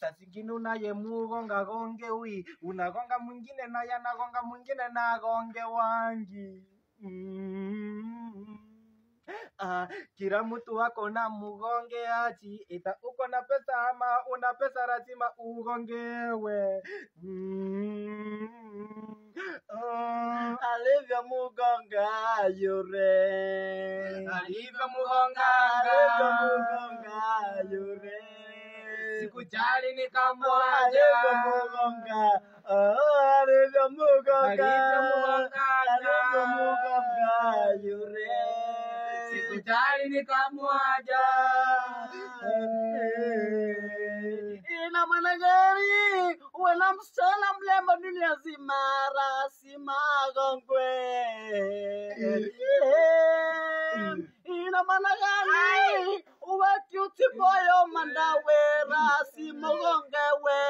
Saa zingine unayemugonga gonge ui, unagonga mwingine na yanagonga mwingine na gonge wangi. Kila mtu wako na mugonge aji, ita uko na pesa ama una pesa lazima ugongewe. Alivyo mugonga yure, Alivyo mugonga yure, sikujali nikamwaja. alivyo mugonga, alivyo mugonga yure, Sikujali nikamwaja. Ina maana gani uwe na msichana mlembo dunia nzima rasima gongwe? Ina maana gani uwe cute boyo mandawe rasima gongewe?